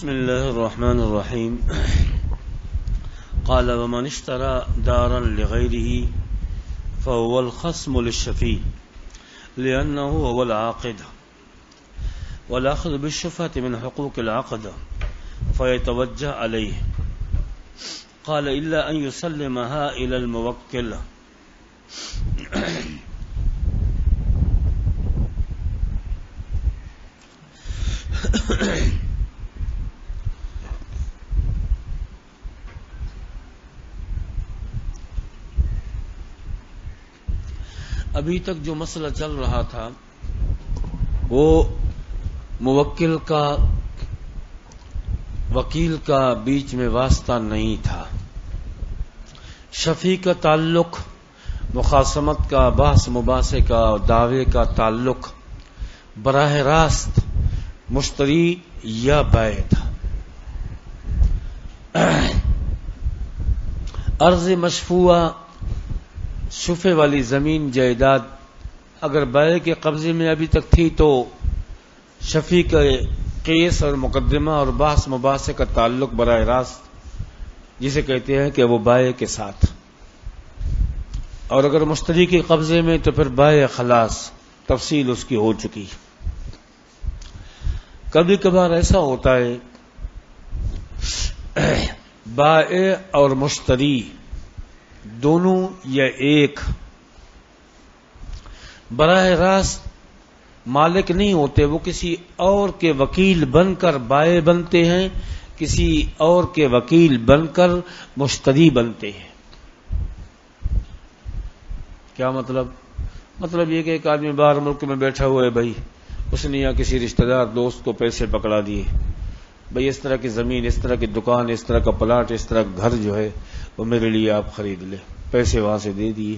بسم الله الرحمن الرحيم. قال ومن اشترى دارا لغيره فهو الخصم للشفيع لأنه هو العاقد والأخذ بالشفعة من حقوق العقد فيتوجه عليه. قال إلا أن يسلمها إلى الموكل. ابھی تک جو مسئلہ چل رہا تھا وہ موکل کا وکیل کا بیچ میں واسطہ نہیں تھا. شفیع کا تعلق مخاصمت کا، بحث مباحثے کا، دعوے کا تعلق براہ راست مشتری یا بائع تھا. عرض مشفوعہ شفے والی زمین جائیداد اگر بائع کے قبضے میں ابھی تک تھی تو شفیع کا کیس اور مقدمہ اور بحث مباحثے کا تعلق براہ راست جسے کہتے ہیں کہ وہ بائع کے ساتھ، اور اگر مشتری کے قبضے میں تو پھر بائع خلاص، تفصیل اس کی ہو چکی. کبھی کبھار ایسا ہوتا ہے بائع اور مشتری دونوں یا ایک براہ راست مالک نہیں ہوتے، وہ کسی اور کے وکیل بن کر بائع بنتے ہیں، کسی اور کے وکیل بن کر مشتری بنتے ہیں. کیا مطلب؟ مطلب یہ کہ ایک آدمی باہر ملک میں بیٹھا ہوا ہے بھائی، اس نے یا کسی رشتہ دار دوست کو پیسے پکڑا دیے، بھائی اس طرح کی زمین، اس طرح کی دکان، اس طرح کا پلاٹ، اس طرح کا گھر جو ہے وہ میرے لیے آپ خرید لیں. پیسے وہاں سے دے دیے.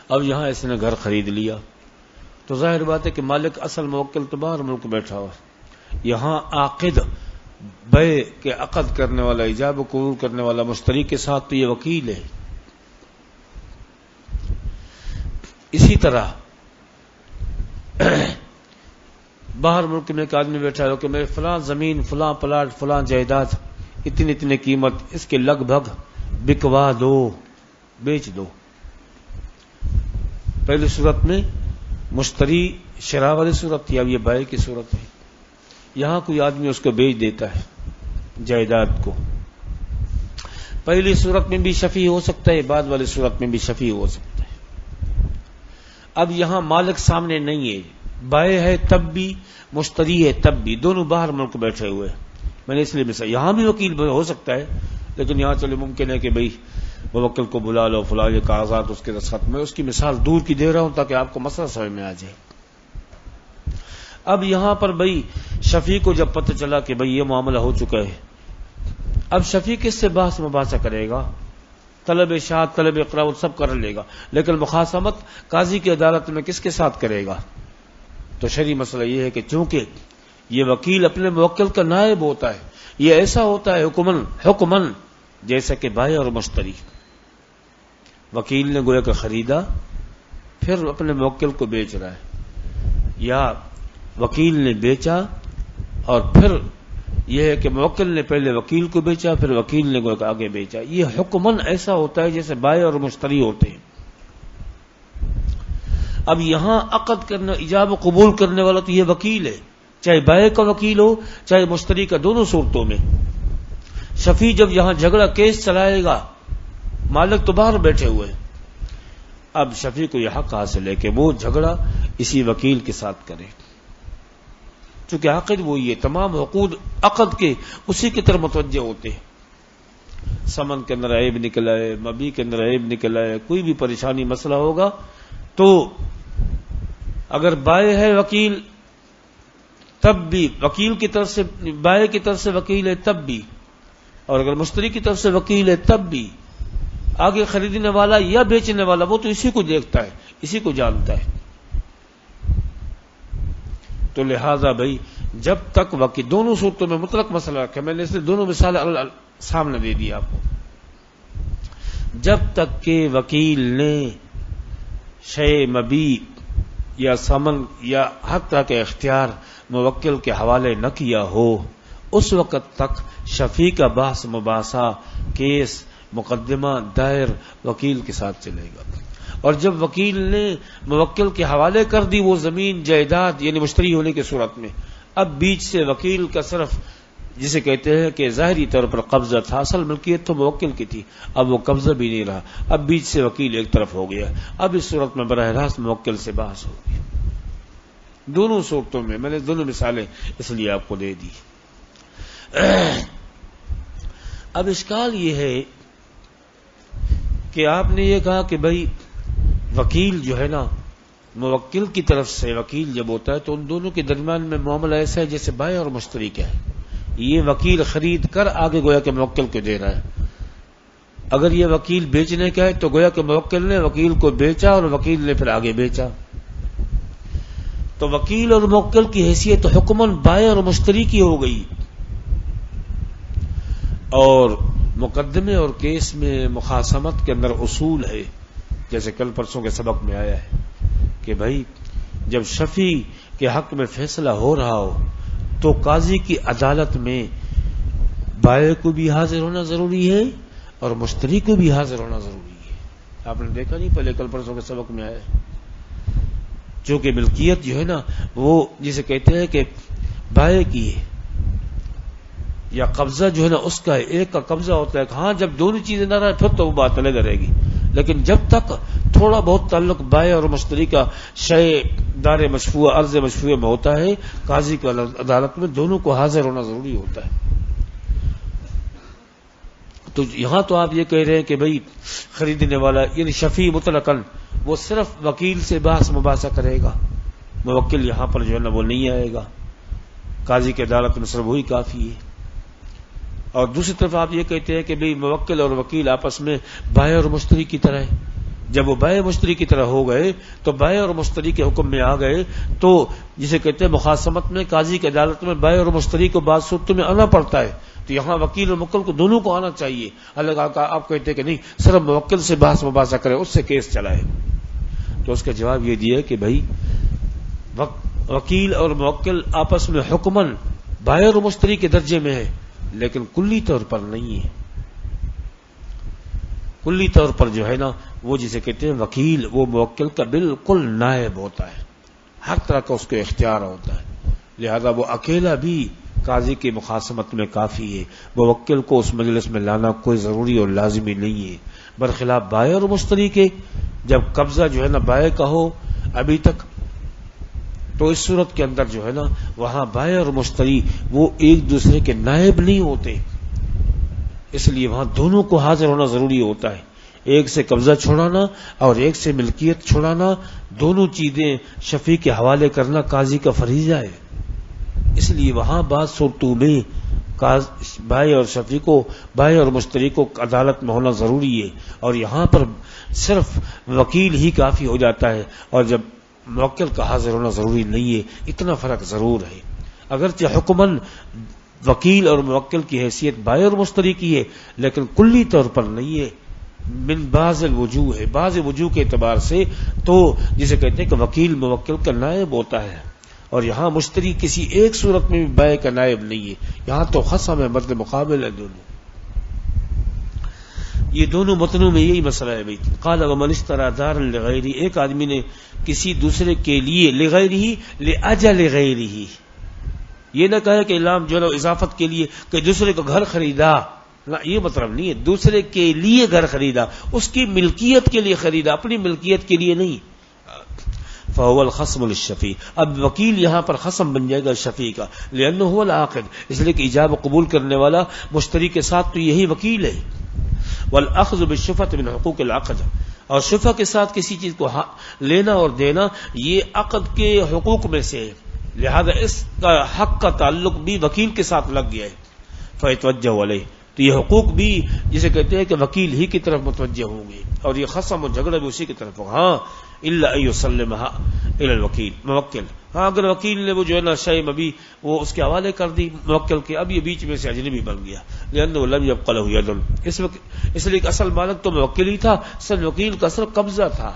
اب یہاں اس نے گھر خرید لیا تو ظاہر بات ہے کہ مالک اصل موکل تو باہر ملک بیٹھا ہوا، یہاں عاقد بیع کے عقد کرنے والا، ایجاب و قبول کرنے والا مشتری کے ساتھ تو یہ وکیل ہے. اسی طرح باہر ملک میں ایک آدمی بیٹھا ہو کہ میں فلاں زمین، فلاں پلاٹ، فلاں جائیداد اتنی قیمت اس کے لگ بھگ بکوا دو، بیچ دو. پہلی صورت میں مشتری شرح والی صورت تھی، اب یہ بائع کی صورت ہے. یہاں کوئی آدمی اس کو بیچ دیتا ہے جائیداد کو. پہلی صورت میں بھی شفیع ہو سکتا ہے، بعد والی صورت میں بھی شفیع ہو سکتا ہے. اب یہاں مالک سامنے نہیں ہے، بائع ہے تب بھی، مشتری ہے تب بھی، دونوں باہر ملک بیٹھے ہوئے. میں نے اس لیے مثال، یہاں بھی وکیل ہو سکتا ہے لیکن یہاں چلے ممکن ہے کہ بھئی موکل کو بلا لو، فلاں یہ کاغذات اس کے دستخط. میں اس کی مثال دور کی دے رہا ہوں تاکہ آپ کو مسئلہ سمجھ میں آ جائے. اب یہاں پر بھئی شفیع کو جب پتہ چلا کہ بھئی یہ معاملہ ہو چکا ہے، اب شفیع کس سے بحث مباحثہ کرے گا؟ طلب شہادت، طلب اقرار سب کر لے گا، لیکن مخاصمت قاضی کی عدالت میں کس کے ساتھ کرے گا؟ تو شرعی مسئلہ یہ ہے کہ چونکہ یہ وکیل اپنے موکل کا نائب ہوتا ہے، یہ ایسا ہوتا ہے حکمن جیسا کہ بائع اور مشتری. وکیل نے گویا کہ خریدا پھر اپنے موکل کو بیچ رہا ہے، یا وکیل نے بیچا اور پھر یہ ہے کہ موکل نے پہلے وکیل کو بیچا پھر وکیل نے گویا کہ آگے بیچا. یہ حکمن ایسا ہوتا ہے جیسے بائع اور مشتری ہوتے ہیں. اب یہاں عقد کرنا، ایجاب و قبول کرنے والا تو یہ وکیل ہے، چاہے بائع کا وکیل ہو چاہے مشتری کا، دونوں صورتوں میں. شفیع جب یہاں جھگڑا کیس چلائے گا، مالک تو باہر بیٹھے ہوئے، اب شفیع کو یہ حق حاصل ہے کہ وہ جھگڑا اسی وکیل کے ساتھ کرے، چونکہ عقد وہی ہے. تمام حقوق عقد کے اسی کی طرف متوجہ ہوتے ہیں. سمن کے اندر عیب نکل آئے، مبیع کے اندر عیب نکل آئے، کوئی بھی پریشانی مسئلہ ہوگا تو اگر بائع ہے وکیل تب بھی، وکیل کی طرف سے بائع کی طرف سے وکیل ہے تب بھی، اور اگر مشتری کی طرف سے وکیل ہے تب بھی، آگے خریدنے والا یا بیچنے والا وہ تو اسی کو دیکھتا ہے، اسی کو جانتا ہے. تو لہذا بھائی جب تک وکیل، دونوں صورتوں میں مطلق مسئلہ رکھا، میں نے اس لیے دونوں مثال سامنے دے دی آپ کو. جب تک کہ وکیل نے شے مبیع یا سمن یا حتی کہ اختیار موکل کے حوالے نہ کیا ہو اس وقت تک شفیع کا بحث مباحثہ کیس مقدمہ دائر وکیل کے ساتھ چلے گا، اور جب وکیل نے موکل کے حوالے کر دی وہ زمین جائیداد یعنی مشتری ہونے کی صورت میں، اب بیچ سے وکیل کا صرف جسے کہتے ہیں کہ ظاہری طور پر قبضہ تھا، اصل ملکیت تو موکل کی تھی، اب وہ قبضہ بھی نہیں رہا، اب بیچ سے وکیل ایک طرف ہو گیا، اب اس صورت میں براہ راست موکل سے بحث ہوگی۔ دونوں صورتوں میں میں نے دونوں مثالیں اس لیے آپ کو دے دی۔ اب اشکال یہ ہے کہ آپ نے یہ کہا کہ بھائی وکیل جو ہے نا، موکل کی طرف سے وکیل جب ہوتا ہے تو ان دونوں کے درمیان میں معاملہ ایسا ہے جیسے بائع اور مشتری کا ہے، یہ وکیل خرید کر آگے گویا کہ موکل کو دے رہا ہے، اگر یہ وکیل بیچنے کا ہے تو گویا کہ موکل نے وکیل کو بیچا اور وکیل نے پھر آگے بیچا، تو وکیل اور موکل کی حیثیت حکماً بائع اور مشتری کی ہو گئی۔ اور مقدمے اور کیس میں مخاصمت کے اندر اصول ہے، جیسے کل پرسوں کے سبق میں آیا ہے کہ بھائی جب شفیع کے حق میں فیصلہ ہو رہا ہو تو قاضی کی عدالت میں بائع کو بھی حاضر ہونا ضروری ہے اور مشتری کو بھی حاضر ہونا ضروری ہے۔ آپ نے دیکھا نہیں پہلے کل پرسوں کے سبق میں آیا ہے، چونکہ ملکیت جو ہے نا وہ جسے کہتے ہیں کہ بائع کی ہے یا قبضہ جو ہے نا اس کا ہے، ایک کا قبضہ ہوتا ہے، ہاں جب دونوں چیزیں نہ رہے پھر تو وہ بات الگ رہے گی، لیکن جب تک تھوڑا بہت تعلق بائع اور مشتری کا شے دار مشفوع عرض مشفوع میں ہوتا ہے، قاضی کی عدالت میں دونوں کو حاضر ہونا ضروری ہوتا ہے۔ تو یہاں تو آپ یہ کہہ رہے ہیں کہ بھئی خریدنے والا یعنی شفیع مطلقاً وہ صرف وکیل سے بحث مباحثہ کرے گا، موکل یہاں پر جو ہے نا وہ نہیں آئے گا، قاضی کی عدالت میں صرف وہی کافی ہے۔ اور دوسری طرف آپ یہ کہتے ہیں کہ بھئی موکل اور وکیل آپس میں بائع اور مشتری کی طرح ہے، جب وہ بائع مشتری کی طرح ہو گئے تو بائع اور مشتری کے حکم میں آ گئے تو جسے کہتے ہیں مخاصمت میں قاضی کی عدالت میں بائع اور مشتری کو بعض صورتوں میں آنا پڑتا ہے، تو یہاں وکیل اور موکل کو دونوں کو آنا چاہیے، الگ آپ کہتے ہیں کہ نہیں صرف موکل سے بحث مباحثہ کرے اس سے کیس چلائے، تو اس کا جواب یہ دیا کہ بھائی وکیل اور موکل آپس میں حکماً بائع اور مشتری کے درجے میں ہے لیکن کلی طور پر نہیں ہے، کلی طور پر جو ہے نا وہ جسے کہتے ہیں وکیل وہ موکل کا بالکل نائب ہوتا ہے، ہر طرح کا اس کو اختیار ہوتا ہے، لہذا وہ اکیلا بھی قاضی کی مخاصمت میں کافی ہے، موکل کو اس مجلس میں لانا کوئی ضروری اور لازمی نہیں ہے، برخلاف بائع اور مشتری کے جب قبضہ جو ہے نا بائع کا ہو ابھی تک تو اس صورت کے اندر جو ہے نا وہاں بائع اور مشتری وہ ایک دوسرے کے نائب نہیں ہوتے، اس لیے وہاں دونوں کو حاضر ہونا ضروری ہوتا ہے، ایک سے قبضہ چھوڑانا اور ایک سے ملکیت چھوڑانا، دونوں چیزیں شفیع کے حوالے کرنا قاضی کا فریضہ ہے، اس لیے وہاں بعض صورتوں میں بائع اور شفیع کو بائع اور مشتری کو عدالت میں ہونا ضروری ہے، اور یہاں پر صرف وکیل ہی کافی ہو جاتا ہے، اور جب موکل کا حاضر ہونا ضروری نہیں ہے، اتنا فرق ضرور ہے، اگرچہ حکماً وکیل اور موکل کی حیثیت بائع اور مشتری کی ہے لیکن کلی طور پر نہیں ہے، من بعض الوجوہ ہے، بعض وجوہ کے اعتبار سے تو جسے کہتے ہیں کہ وکیل موکل کا نائب ہوتا ہے، اور یہاں مشتری کسی ایک صورت میں بھی بائع کا نائب نہیں ہے، یہاں تو خصم ہے، مد مقابل ہے دونوں، یہ دونوں متنوں میں یہی مسئلہ ہے بھائی۔ قال ومن اشترى دارا لغیرہ، ایک آدمی نے کسی دوسرے کے لیے لغیرہ لاجل غیرہ، یہ نہ کہے کہ لام جو ہے اضافت کے لیے کہ دوسرے کو گھر خریدا، یہ مطلب نہیں ہے، دوسرے کے لیے گھر خریدا، اس کی ملکیت کے لیے خریدا، اپنی ملکیت کے لیے نہیں، فهو الخصم للشفیع، اب وکیل یہاں پر خصم بن جائے گا شفیع کا، لأنه هو العاقد، اس لیے کہ ایجاب قبول کرنے والا مشتری کے ساتھ تو یہی وکیل ہے، والاخذ بالشفعة من حقوق العقد، اور شفع کے ساتھ کسی چیز کو لینا اور دینا یہ عقد کے حقوق میں سے ہے، لہذا اس کا حق کا تعلق بھی وکیل کے ساتھ لگ گیا ہے، فیتوجہ علیہ، تو یہ حقوق بھی جسے کہتے ہیں کہ وکیل ہی کی طرف متوجہ ہوں گے، اور یہ خصم و جھگڑا بھی اسی کی طرف ہوگا، ہاں الا ان یسلمها الى الوکیل، موکل، ہاں اگر وکیل نے وہ جو ہے نا شیم ابھی وہ اس کے حوالے کر دی موکل کے، اب یہ بیچ میں سے اجنبی بن گیا، لانه لم يبق له يد، اس لیے کہ اصل مالک تو موکل ہی تھا، صرف وکیل کا صرف قبضہ تھا،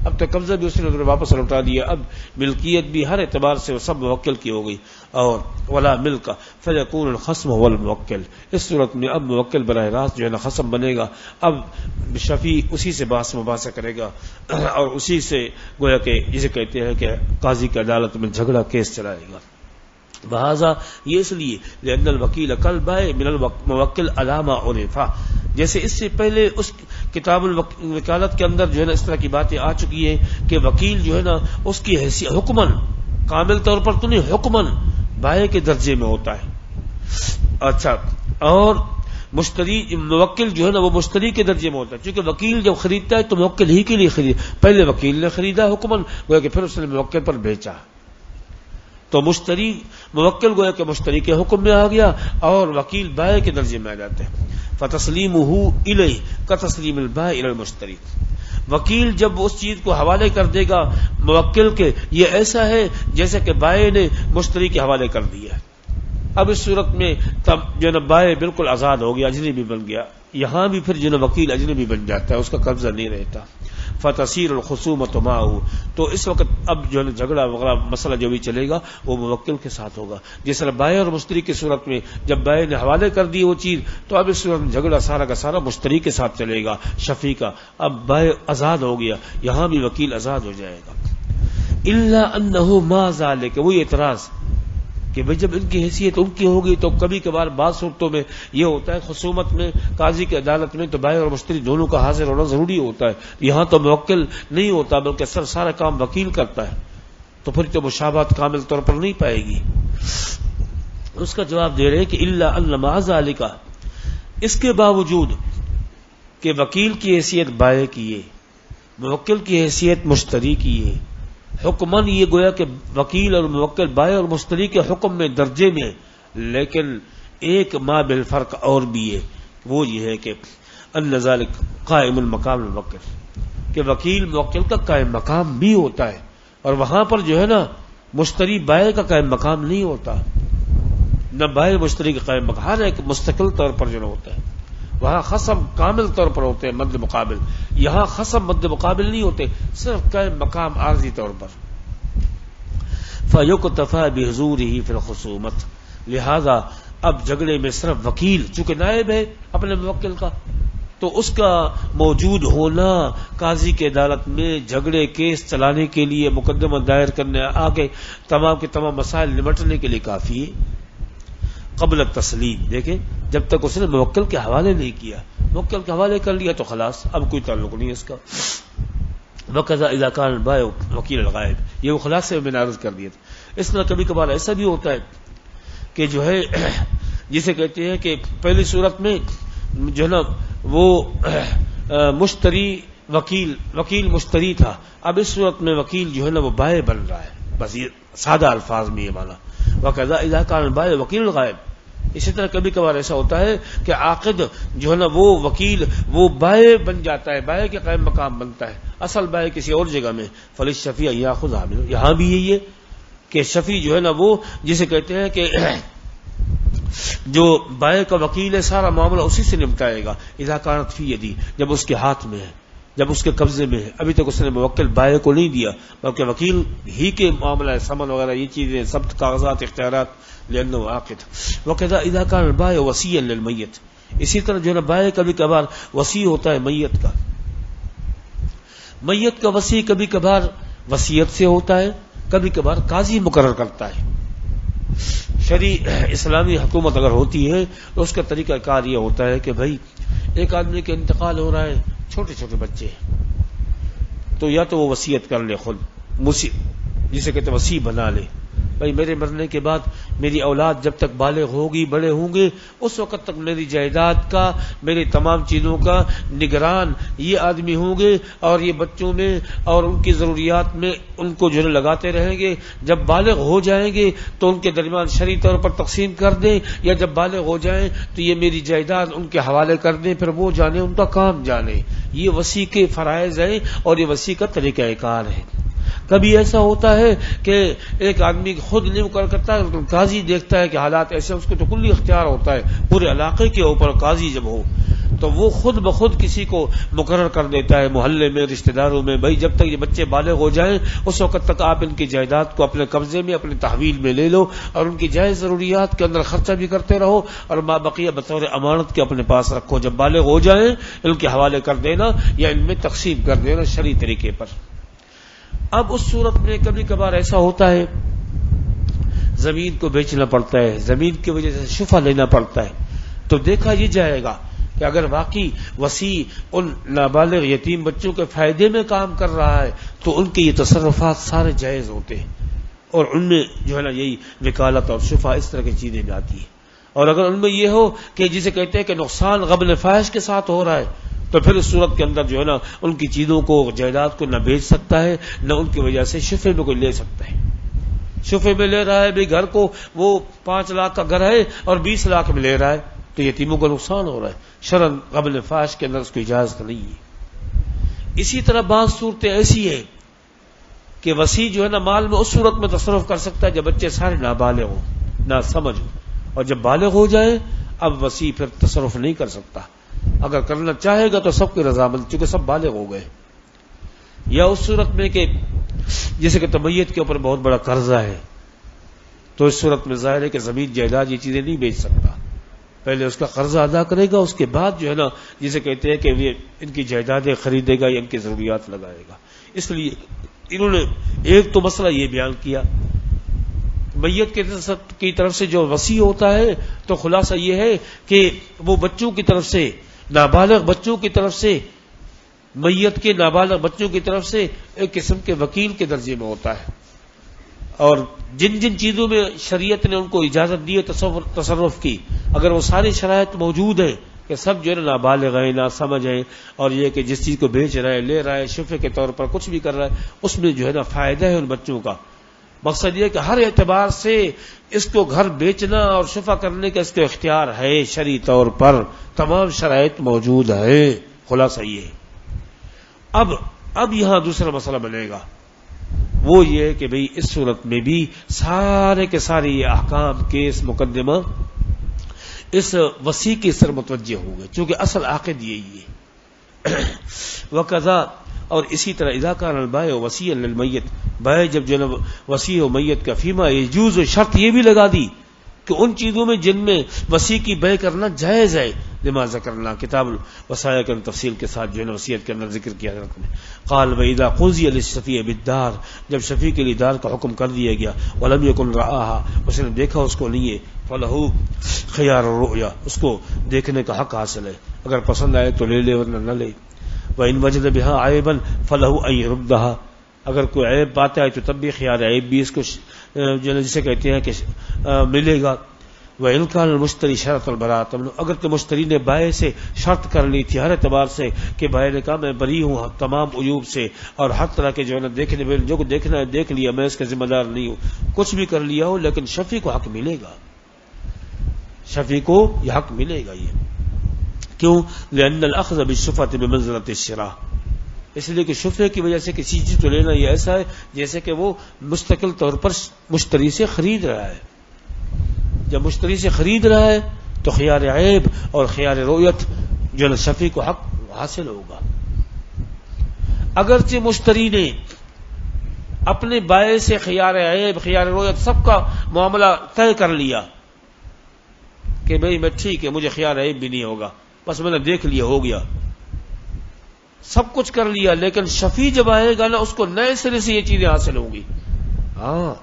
اب تو قبضہ بھی اس نے واپس لوٹا دیا، اب ملکیت بھی ہر اعتبار سے وہ سب موکل کی ہو گئی. اور ولا ملک فیکون الخصم هو الموکل، اس صورت میں اب موکل براہ راست جو ہے نا خصم بنے گا. اب شفیع اسی سے بحث مباحثہ کرے گا اور اسی سے گویا کہ جسے کہتے ہیں کہ قاضی کی عدالت میں جھگڑا کیس چلائے گا. لہذا یہ اس لیے لأن الوکیل کالبائع من الموکل علامہ عرفہ، جیسے اس سے پہلے اس کتاب الوکالت کے اندر جو ہے نا اس طرح کی باتیں آ چکی ہیں کہ وکیل جو ہے نا اس کی حیثیت حکمن، کامل طور پر تو نہیں، حکمن بائع کے درجے میں ہوتا ہے. اچھا، اور مشتری موکل جو ہے نا وہ مشتری کے درجے میں ہوتا ہے، چونکہ وکیل جب خریدتا ہے تو موکل ہی کے لیے خرید، پہلے وکیل نے خریدا حکمن، گویا کہ پھر اس نے موکل پر بیچا، تو مشتری موکل گویا کہ مشتری کے حکم میں آ گیا اور وکیل بائع کے درجے میں آ جاتے ہیں. فَتَسْلِيمُهُ إِلَيْهِ كَتَسْلِيمِ الْبَائِعِ إِلَى الْمُشْتَرِي، وکیل جب اس چیز کو حوالے کر دے گا موکل کے، یہ ایسا ہے جیسے کہ بائع نے مشتری کے حوالے کر دیا. اب اس صورت میں تب جو نا بائع بالکل آزاد ہو گیا، اجنبی بن گیا. یہاں بھی پھر جو نا وکیل اجنبی بن جاتا ہے، اس کا قبضہ نہیں رہتا. فتصیر الخصومۃ معه، تو اس وقت اب جو ہے جھگڑا وغیرہ مسئلہ جو بھی چلے گا وہ موکل کے ساتھ ہوگا. جس طرح بائع اور مشتری کی صورت میں جب بائع نے حوالے کر دی وہ چیز، تو اب اس صورت میں جھگڑا سارا کا سارا مشتری کے ساتھ چلے گا، شفیع کا. اب بائع آزاد ہو گیا، یہاں بھی وکیل آزاد ہو جائے گا. الا انه ما ذلك، وہی اعتراض کہ بھئی جب ان کی حیثیت ان کی ہوگی تو کبھی کبھار بعض صورتوں میں یہ ہوتا ہے خصومت میں قاضی کی عدالت میں تو بائع اور مشتری دونوں کا حاضر ہونا ضروری ہوتا ہے. یہاں تو موکل نہیں ہوتا بلکہ سارا کام وکیل کرتا ہے، تو پھر تو مشابہت کامل طور پر نہیں پائے گی. اس کا جواب دے رہے کہ الا ان مع ذلك، اس کے باوجود کہ وکیل کی حیثیت بائع کی ہے، موکل کی حیثیت مشتری کی ہے، حکمن یہ گویا کہ وکیل اور موکل بائع اور مشتری کے حکم میں درجے میں، لیکن ایک ما بالفرق اور بھی ہے، وہ یہ ہے کہ ان ذلک قائم المقام الموکل، کہ وکیل موکل کا قائم مقام بھی ہوتا ہے، اور وہاں پر جو ہے نا مشتری بائع کا قائم مقام نہیں ہوتا، نہ بائع مشتری کا قائم مقام، ہر ایک مستقل طور پر جو ہوتا ہے. وہاں خصم کامل طور پر ہوتے ہیں مد مقابل، یہاں خصم مد مقابل نہیں ہوتے، صرف قائم مقام عارضی طور پر. فَيُكْتَفَى بِحُضُورِهِ فِي الْخُصُومَةِ، لہذا اب جھگڑے میں صرف وکیل چونکہ نائب ہے اپنے موکل کا، تو اس کا موجود ہونا قاضی کی عدالت میں جھگڑے کیس چلانے کے لیے، مقدمہ دائر کرنے، آگے تمام کے تمام مسائل نمٹنے کے لیے کافی ہے. قبل التسلیم، دیکھیں جب تک اس نے موکل کے حوالے نہیں کیا، موکل کے حوالے کر لیا تو خلاص اب کوئی تعلق نہیں ہے اس کا. وقضا اذا كان البائع وکیل الغائب، یہ وہ خلاصے میں نے عرض کر دیا تھا. اس طرح کبھی کبھار ایسا بھی ہوتا ہے کہ جو ہے جسے کہتے ہیں کہ پہلی صورت میں جو ہے نا وہ مشتری وکیل مشتری تھا، اب اس صورت میں وکیل جو ہے نا وہ بائع بن رہا ہے. بس یہ سادہ الفاظ میں یہ مانا. وقضا اذا كان البائع وکیل الغائب. اسی طرح کبھی کبھار ایسا ہوتا ہے کہ عاقد جو ہے نا وہ وکیل وہ بائع بن جاتا ہے، بائع کے قائم مقام بنتا ہے، اصل بائع کسی اور جگہ میں. فللشفیع یاخذ عامل، یہاں بھی یہی ہے کہ شفیع جو ہے نا وہ جسے کہتے ہیں کہ جو بائع کا وکیل ہے سارا معاملہ اسی سے نمٹائے گا. اذا كانت فی یدی، جب اس کے ہاتھ میں ہے، جب اس کے قبضے میں ہے، ابھی تک اس نے موکل بائع کو نہیں دیا بلکہ وکیل ہی کے معاملہ ہے، سمن وغیرہ یہ چیزیں سب کاغذات اختیارات لأنه عاقد. وكذا اذا كان البائع وصيا للميت، اسی طرح جو ہے نا بائع کبھی کبھار وصی ہوتا ہے میت کا. میت کا وصی کبھی کبھار وصیت سے ہوتا ہے، کبھی کبھار قاضی مقرر کرتا ہے. شرعی اسلامی حکومت اگر ہوتی ہے تو اس کا طریقہ کار یہ ہوتا ہے کہ بھائی ایک آدمی کے انتقال ہو رہا ہے، چھوٹے چھوٹے بچے تو یا تو وہ وصیت کر لے خود، جسے کہتے وصی بنا لے، بھائی میرے مرنے کے بعد میری اولاد جب تک بالغ ہوگی، بڑے ہوں گے، اس وقت تک میری جائیداد کا، میری تمام چیزوں کا نگران یہ آدمی ہوں گے، اور یہ بچوں میں اور ان کی ضروریات میں ان کو جو لگاتے رہیں گے. جب بالغ ہو جائیں گے تو ان کے درمیان شرعی طور پر تقسیم کر دیں، یا جب بالغ ہو جائیں تو یہ میری جائیداد ان کے حوالے کر دیں، پھر وہ جانے ان کا کام جانے. یہ وصی کے فرائض ہیں اور یہ وصی کا طریقہ کار ہے. کبھی ایسا ہوتا ہے کہ ایک آدمی خود نہیں مقرر کرتا ہے، قاضی دیکھتا ہے کہ حالات ایسے، اس کو تو کلی اختیار ہوتا ہے پورے علاقے کے اوپر. قاضی جب ہو تو وہ خود بخود کسی کو مقرر کر دیتا ہے محلے میں، رشتہ داروں میں، بھائی جب تک یہ بچے بالغ ہو جائیں اس وقت تک آپ ان کی جائیداد کو اپنے قبضے میں، اپنے تحویل میں لے لو اور ان کی جائز ضروریات کے اندر خرچہ بھی کرتے رہو اور ما بقیہ بطور امانت کے اپنے پاس رکھو. جب بالغ ہو جائیں ان کے حوالے کر دینا یا ان میں تقسیم کر دینا شرعی طریقے پر. اب اس صورت میں کبھی کبھار ایسا ہوتا ہے زمین کو بیچنا پڑتا ہے، زمین کی وجہ سے شفع لینا پڑتا ہے، تو دیکھا یہ جائے گا کہ اگر واقعی وسیع ان نابالغ یتیم بچوں کے فائدے میں کام کر رہا ہے تو ان کے یہ تصرفات سارے جائز ہوتے ہیں اور ان میں جو ہے نا یہی وکالت اور شفع اس طرح کی چیزیں بھی آتی ہیں. اور اگر ان میں یہ ہو کہ جسے کہتے ہیں کہ نقصان غبن فاحش کے ساتھ ہو رہا ہے تو پھر اس صورت کے اندر جو ہے نا ان کی چیزوں کو، جائیداد کو نہ بیچ سکتا ہے نہ ان کی وجہ سے شفع میں کوئی لے سکتا ہے. شفع میں لے رہا ہے بھی گھر کو، وہ 5 لاکھ کا گھر ہے اور 20 لاکھ میں لے رہا ہے تو یتیموں کا نقصان ہو رہا ہے. شرعاً غبن فاحش کے اندر اس کو اجازت نہیں ہے. اسی طرح بعض صورتیں ایسی ہیں کہ وسیع جو ہے نا مال میں اس صورت میں تصرف کر سکتا ہے جب بچے سارے نابالغ ہوں، نہ سمجھ ہو، اور جب بالغ ہو جائے اب وسیع پھر تصرف نہیں کر سکتا. اگر کرنا چاہے گا تو سب کی رضامند، چونکہ سب بالغ ہو گئے. یا اس صورت میں کہ جیسے کہ طبیعت کے اوپر بہت بڑا قرضہ ہے تو اس صورت میں ظاہر ہے کہ زمین جائیداد یہ چیزیں نہیں بیچ سکتا، پہلے اس کا قرضہ ادا کرے گا، اس کے بعد جو ہے نا جسے کہتے ہیں کہ یہ ان کی جائیدادیں خریدے گا یا ان کی ضروریات لگائے گا. اس لیے انہوں نے ایک تو مسئلہ یہ بیان کیا میت کی طرف سے جو وصی ہوتا ہے تو خلاصہ یہ ہے کہ وہ بچوں کی طرف سے، نابالغ بچوں کی طرف سے، میت کے نابالغ بچوں کی طرف سے ایک قسم کے وکیل کے درجے میں ہوتا ہے. اور جن جن چیزوں میں شریعت نے ان کو اجازت دی ہے تصرف کی، اگر وہ ساری شرائط موجود ہیں کہ سب جو ہے نابالغ ہیں، نا سمجھ ہیں، اور یہ کہ جس چیز کو بیچ رہا ہے، لے رہا ہے، شفع کے طور پر کچھ بھی کر رہا ہے، اس میں جو ہے نا فائدہ ہے ان بچوں کا. مقصد یہ کہ ہر اعتبار سے اس کو گھر بیچنا اور شفع کرنے کا اس کو اختیار ہے، شرعی طور پر تمام شرائط موجود ہے. خلاصہ یہ ہے. اب یہاں دوسرا مسئلہ بنے گا، وہ یہ ہے کہ بھئی اس صورت میں بھی سارے کے سارے یہ احکام کے اس مقدمہ اس وصی کی سر متوجہ ہو گئے، چونکہ اصل عاقد یہی ہے. وقضا، اور اسی طرح اذا کان البائع وصیا للمیت، بائع جب جو ہے وصی و میت کا فیما یجوز، و شرط یہ بھی لگا دی کہ ان چیزوں میں جن میں وصی کی بیع کرنا جائز ہے، لما ذکرنا کتاب الوصایا کے تفصیل کے ساتھ جو ہے وصیت کے اندر ذکر کیا حضرت نے. قال واذا قضی للشفیع بالدار، جب شفیع کے لیے دار کا حکم کر دیا گیا، ولم یکن رآها، اس نے دیکھا اس کو نہیں ہے، فلہ خیار الرؤیا، اس کو دیکھنے کا حق حاصل ہے، اگر پسند آئے تو لے لے ورنہ نہ لے. وان وجد بها عیبا فلہ ان یردها، اگر کوئی عیب پاتا ہے تو تب بھی خیار عیب بھی اس کو جو جسے کہتے ہیں کہ ملے گا. وان کان المشتری شرط البراءۃ، اگر تو مشتری نے بائع سے شرط کر لی تھی ہر اعتبار سے کہ بائع نے کہا میں بری ہوں تمام عیوب سے اور ہر طرح کے جو ہے نا دیکھنے میں جو دیکھنا ہے دیکھ لیا، میں اس کا ذمہ دار نہیں ہوں، کچھ بھی کر لیا ہو، لیکن شفیع کو حق ملے گا، شفیع کو یہ حق ملے گا. یہ کیوں؟ لأن الأخذ بالشفعة بمنزلة الشراء، اس لیے کہ شفعے کی وجہ سے کسی چیز کو لینا یہ ایسا ہے جیسے کہ وہ مستقل طور پر مشتری سے خرید رہا ہے. جب مشتری سے خرید رہا ہے تو خیار عیب اور خیار رؤیت جو ہے شفیع کو حق حاصل ہوگا. اگرچہ مشتری نے اپنے بائع سے خیار عیب، خیار رؤیت سب کا معاملہ طے کر لیا کہ بھئی میں ٹھیک ہے، مجھے خیار عیب بھی نہیں ہوگا، بس میں نے دیکھ لیا، ہو گیا، سب کچھ کر لیا، لیکن شفیع جب آئے گا نا اس کو نئے سرے سے یہ چیزیں حاصل ہوں گی. ہاں،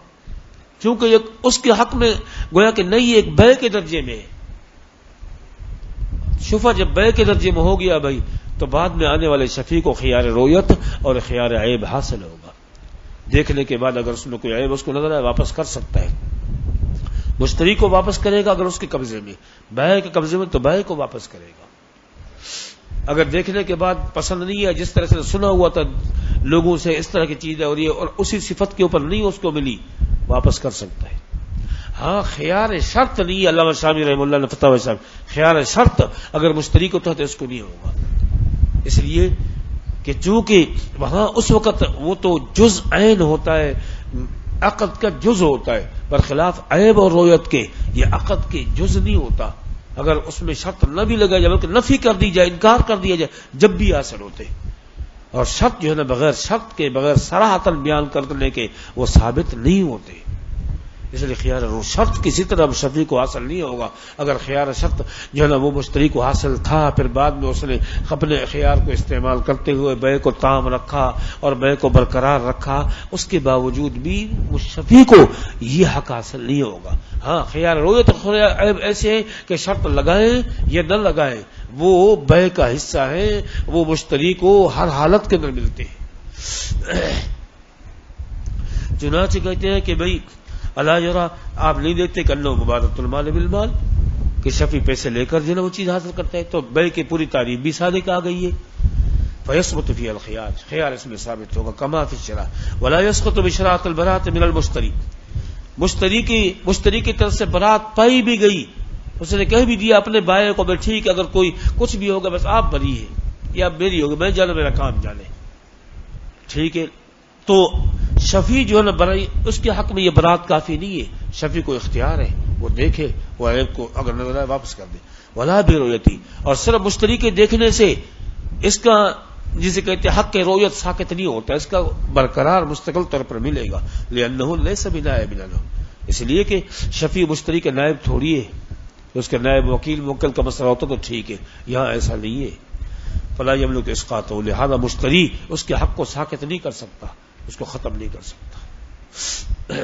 کیونکہ اس کے حق میں گویا کہ نئی ایک بیع کے درجے میں شفع جب بیع کے درجے میں ہو گیا بھائی، تو بعد میں آنے والے شفیع کو خیار رؤیت اور خیار عیب حاصل ہوگا. دیکھنے کے بعد اگر اس میں کوئی عیب اس کو نظر آئے واپس کر سکتا ہے. مشتری کو واپس کرے گا اگر اس کے قبضے میں، بائع کے قبضے میں تو بائع کو واپس کرے گا. اگر دیکھنے کے بعد پسند نہیں ہے، جس طرح سے سنا ہوا تھا لوگوں سے اس طرح کی چیز ہے اور یہ اور اسی صفت کے اوپر نہیں اس کو ملی، واپس کر سکتا ہے. ہاں، خیار شرط نہیں، علامہ شامی رحمہ اللہ نے فتاوی صاحب، خیار شرط اگر مشتری کو تو اس کو نہیں ہوگا، اس لیے کہ چونکہ وہاں اس وقت وہ تو جز عین ہوتا ہے، عقد کا جز ہوتا ہے، برخلاف عیب اور رؤیت کے یہ عقد کے جز نہیں ہوتا. اگر اس میں شرط نہ بھی لگائی جائے بلکہ نفی کر دی جائے، انکار کر دیا جائے، جب بھی حاصل ہوتے. اور شرط جو ہے نا بغیر شرط کے، بغیر صراحتاً بیان کرنے کے وہ ثابت نہیں ہوتے. اس لیے خیار شرط کسی طرح شفیع کو حاصل نہیں ہوگا. اگر خیار شرط جو ہے نا وہ مشتری کو حاصل تھا، پھر بعد میں اس نے اپنے خیار کو استعمال کرتے ہوئے بیع کو تام رکھا اور بیع کو برقرار رکھا، اس کے باوجود بھی شفیع کو یہ حق حاصل نہیں ہوگا. ہاں خیار رویت عیب ایسے ہے کہ شرط لگائیں یا نہ لگائیں وہ بیع کا حصہ ہے، وہ مشتری کو ہر حالت کے اندر ملتے ہیں. چنانچہ کہتے ہیں کہ بھئی اللہ یرا، آپ نہیں دیکھتے کہ انہ مبادلۃ المال بالمال، کہ شفیع پیسے لے کر جو ہے وہ چیز حاصل کرتا ہے. تو بیع کی پوری تعریف بھی صادق آ گئی ہے. فیثبت فی الخیار، خیار اس میں ثابت ہوگا کما فی الشراء. ولا یسقط بشراط البراءۃ من المشتری، مشتری کی طرف سے برات پائی بھی گئی، اس نے کہہ بھی دیا اپنے بائع کو بھائی ٹھیک ہے اگر کوئی کچھ بھی ہوگا بس آپ بری ہے یا میری ہوگی، میں جانا میرا کام جانے، ٹھیک ہے. تو شفیع جو ہے نا برائی، اس کے حق میں یہ برات کافی نہیں ہے. شفیع کو اختیار ہے، وہ دیکھے، وہ عیب کو اگر نظر آئے واپس کر دے. ولا برؤیتی، اور صرف مشتری کے دیکھنے سے اس کا جسے کہتے ہیں حق رویت ساکت نہیں ہوتا، اس کا برقرار مستقل طور پر ملے گا. لأنه ليس بنائب له، اس لیے کہ شفیع مشتری کے نائب تھوڑی ہے، اس کے نائب وکیل موکل کا مسئلہ ہوتا تو ٹھیک ہے، یہاں ایسا نہیں ہے. فلا یملک اسقاطه، لہذا مشتری اس کے حق کو ساکت نہیں کر سکتا، اس کو ختم نہیں کر سکتا.